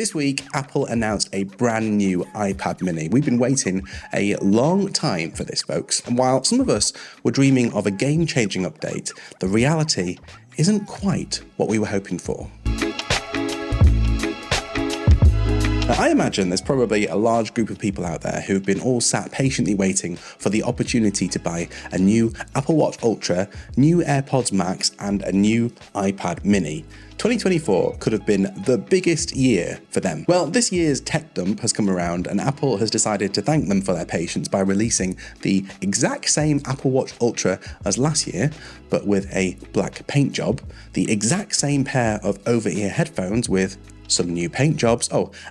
This week, Apple announced a brand new iPad mini. We've been waiting a long time for this, folks. And while some of us were dreaming of a game-changing update, the reality isn't quite what we were hoping for. Now, I imagine there's probably a large group of people out there who've been all sat patiently waiting for the opportunity to buy a new Apple Watch Ultra, new AirPods Max, and a new iPad mini. 2024 could have been the biggest year for them. Well, this year's tech dump has come around and Apple has decided to thank them for their patience by releasing the exact same Apple Watch Ultra as last year, but with a black paint job, the exact same pair of over-ear headphones with some new paint jobs,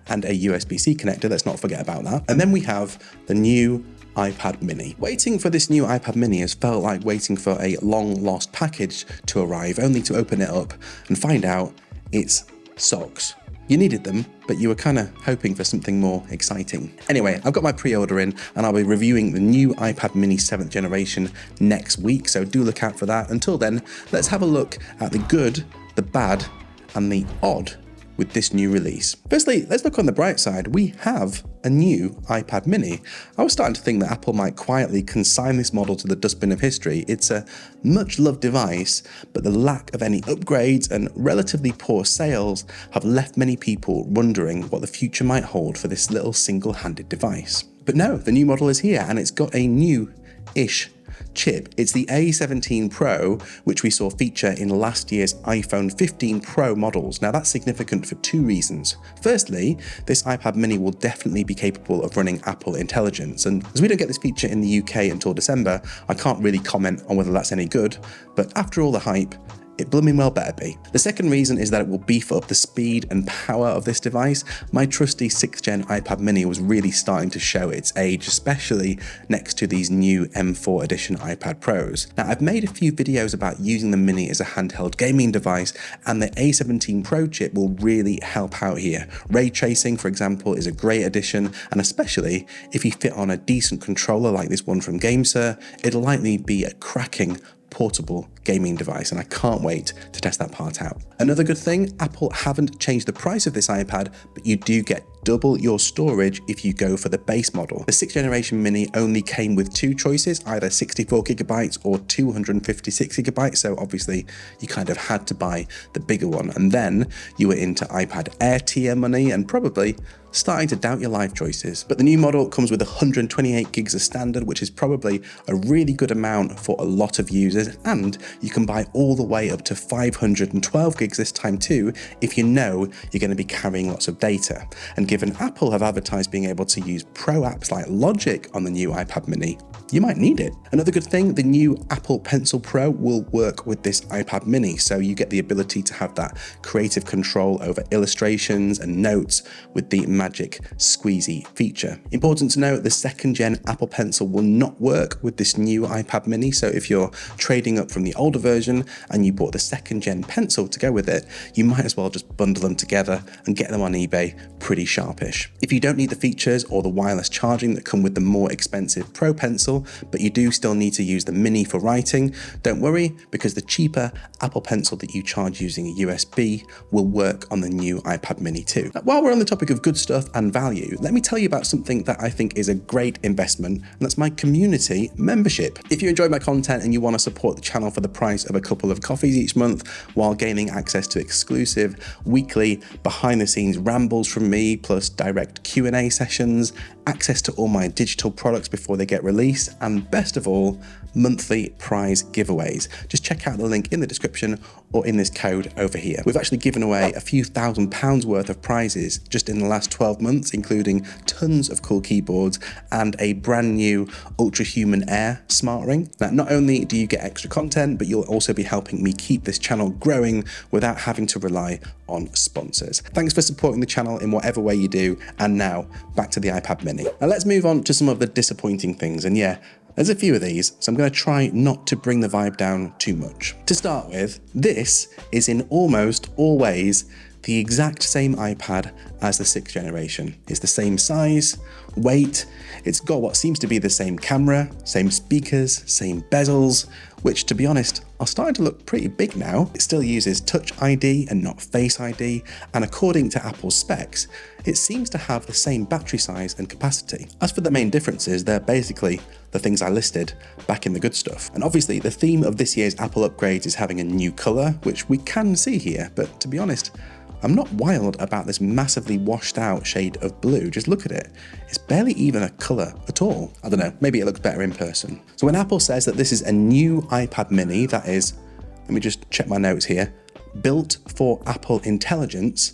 and a USB-C connector, let's not forget about that. And then we have the new iPad mini. Waiting for this new iPad mini has felt like waiting for a long lost package to arrive, only to open it up and find out it's socks. You needed them, but you were kind of hoping for something more exciting. Anyway, I've got my pre-order in and I'll be reviewing the new iPad mini 7th generation next week, so do look out for that. Until then, let's have a look at the good, the bad, and the odd with this new release. Firstly, let's look on the bright side. We have a new iPad mini. I was starting to think that Apple might quietly consign this model to the dustbin of history. It's a much loved device, but the lack of any upgrades and relatively poor sales have left many people wondering what the future might hold for this little single-handed device. But no, the new model is here and it's got a new-ish chip. It's the A17 Pro, which we saw feature in last year's iPhone 15 Pro models. Now that's significant for two reasons. Firstly, this iPad mini will definitely be capable of running Apple Intelligence, and as we don't get this feature in the UK until December, I can't really comment on whether that's any good, but after all the hype, it blooming well better be. The second reason is that it will beef up the speed and power of this device. My trusty 6th gen iPad mini was really starting to show its age, especially next to these new M4 edition iPad Pros. Now, I've made a few videos about using the mini as a handheld gaming device, and the A17 Pro chip will really help out here. Ray tracing, for example, is a great addition, and especially if you fit on a decent controller like this one from GameSir, it'll likely be a cracking portable gaming device, and I can't wait to test that part out. Another good thing, Apple haven't changed the price of this iPad, but you do get double your storage if you go for the base model. The 6th generation mini only came with two choices, either 64GB or 256GB, so obviously you kind of had to buy the bigger one, and then you were into iPad Air tier money and probably starting to doubt your life choices. But the new model comes with 128GB as standard, which is probably a really good amount for a lot of users, and you can buy all the way up to 512GB this time too if you know you're going to be carrying lots of data. And given Apple have advertised being able to use pro apps like Logic on the new iPad mini, you might need it. Another good thing, the new Apple Pencil Pro will work with this iPad mini, so you get the ability to have that creative control over illustrations and notes with the magic squeezy feature. Important to note, the 2nd gen Apple Pencil will not work with this new iPad mini, so if you're trading up from the older version and you bought the 2nd gen Pencil to go with it, you might as well just bundle them together and get them on eBay pretty sharpish. If you don't need the features or the wireless charging that come with the more expensive Pro Pencil, but you do still need to use the mini for writing, don't worry, because the cheaper Apple Pencil that you charge using a USB will work on the new iPad mini too. Now, while we're on the topic of good stuff and value, let me tell you about something that I think is a great investment, and that's my community membership. If you enjoy my content and you want to support the channel for the price of a couple of coffees each month while gaining access to exclusive weekly behind the scenes rambles from me, plus direct Q&A sessions, access to all my digital products before they get released, and best of all, monthly prize giveaways. Just check out the link in the description or in this code over here. We've actually given away a few £1,000s worth of prizes just in the last 12 months, including tons of cool keyboards and a brand new Ultra Human Air smart ring. Now, not only do you get extra content, but you'll also be helping me keep this channel growing without having to rely on sponsors. Thanks for supporting the channel in whatever way you do. And now back to the iPad mini. Now let's move on to some of the disappointing things. And yeah, there's a few of these, so I'm going to try not to bring the vibe down too much. To start with, this is in almost all ways the exact same iPad as the 6th generation. It's the same size, weight, it's got what seems to be the same camera, same speakers, same bezels, which, to be honest, are starting to look pretty big now. It still uses Touch ID and not Face ID, and according to Apple's specs, it seems to have the same battery size and capacity. As for the main differences, they're basically the things I listed back in the good stuff. And obviously, the theme of this year's Apple upgrades is having a new colour, which we can see here, but to be honest, I'm not wild about this massively washed out shade of blue. Just look at it. It's barely even a colour at all. I don't know, maybe it looks better in person. So when Apple says that this is a new iPad mini that is, let me just check my notes here, built for Apple Intelligence,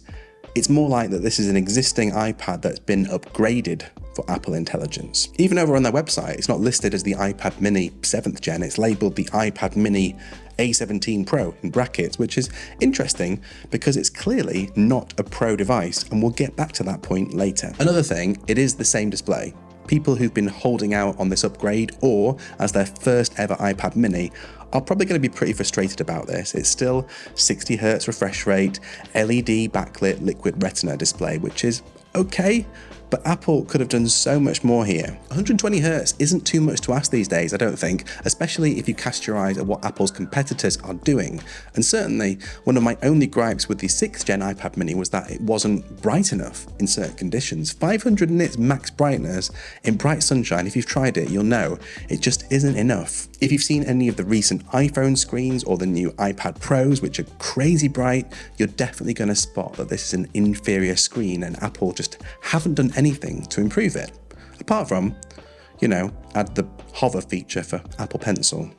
it's more like that this is an existing iPad that's been upgraded for Apple Intelligence. Even over on their website, it's not listed as the iPad mini 7th gen, it's labelled the iPad mini A17 Pro in brackets, which is interesting because it's clearly not a Pro device, and we'll get back to that point later. Another thing, it is the same display. People who've been holding out on this upgrade or as their first ever iPad mini are probably going to be pretty frustrated about this. It's still 60Hz refresh rate, LED backlit liquid retina display, which is okay, but Apple could have done so much more here. 120Hz isn't too much to ask these days, I don't think, especially if you cast your eyes at what Apple's competitors are doing. And certainly, one of my only gripes with the 6th gen iPad mini was that it wasn't bright enough in certain conditions. 500 nits max brightness in bright sunshine, if you've tried it, you'll know it just isn't enough. If you've seen any of the recent iPhone screens or the new iPad Pros, which are crazy bright, you're definitely going to spot that this is an inferior screen and Apple just haven't done anything to improve it. Apart from, you know, add the hover feature for Apple Pencil.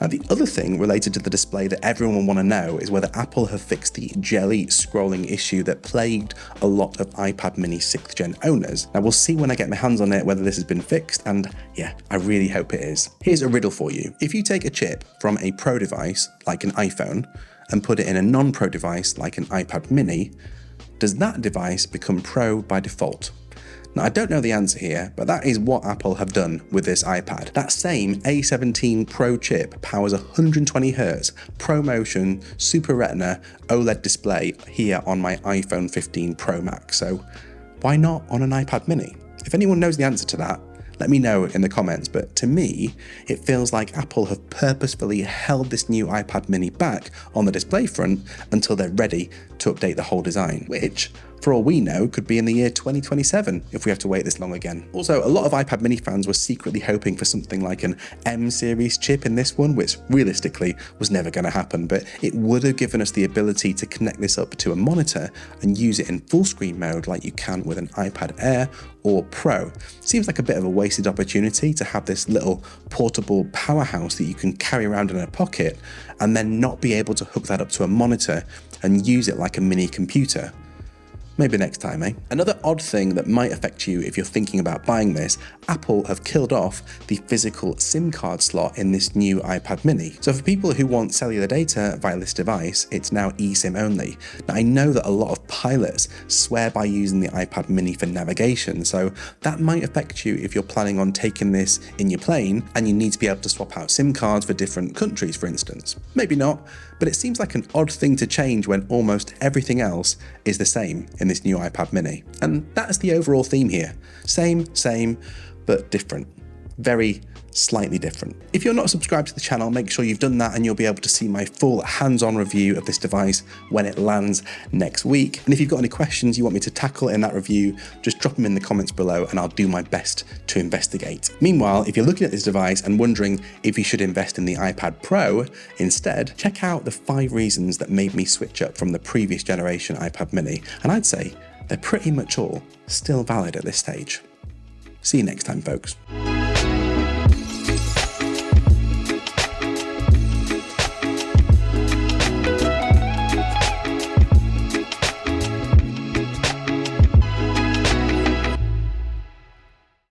Now, the other thing related to the display that everyone will want to know is whether Apple have fixed the jelly scrolling issue that plagued a lot of iPad mini 6th gen owners. Now, we'll see when I get my hands on it whether this has been fixed, and yeah, I really hope it is. Here's a riddle for you. If you take a chip from a Pro device, like an iPhone, and put it in a non-Pro device, like an iPad mini, does that device become Pro by default? Now, I don't know the answer here, but that is what Apple have done with this iPad. That same A17 Pro chip powers 120Hz ProMotion Super Retina OLED display here on my iPhone 15 Pro Max, so why not on an iPad mini? If anyone knows the answer to that, let me know in the comments, but to me, it feels like Apple have purposefully held this new iPad mini back on the display front until they're ready to update the whole design, which, for all we know, could be in the year 2027 if we have to wait this long again. Also, a lot of iPad mini fans were secretly hoping for something like an M series chip in this one, which realistically was never going to happen, but it would have given us the ability to connect this up to a monitor and use it in full screen mode like you can with an iPad Air or Pro. Seems like a bit of a wasted opportunity to have this little portable powerhouse that you can carry around in a pocket and then not be able to hook that up to a monitor and use it like a mini computer. Maybe next time, eh? Another odd thing that might affect you if you're thinking about buying this, Apple have killed off the physical SIM card slot in this new iPad mini. So for people who want cellular data via this device, it's now eSIM only. Now, I know that a lot of pilots swear by using the iPad mini for navigation, so that might affect you if you're planning on taking this in your plane and you need to be able to swap out SIM cards for different countries, for instance. Maybe not, but it seems like an odd thing to change when almost everything else is the same in this new iPad mini. And that's the overall theme here. Same, but different. Very slightly different. If you're not subscribed to the channel, make sure you've done that and you'll be able to see my full hands-on review of this device when it lands next week. And if you've got any questions you want me to tackle in that review, just drop them in the comments below and I'll do my best to investigate. Meanwhile, if you're looking at this device and wondering if you should invest in the iPad Pro instead, check out the 5 reasons that made me switch up from the previous generation iPad mini. And I'd say they're pretty much all still valid at this stage. See you next time, folks.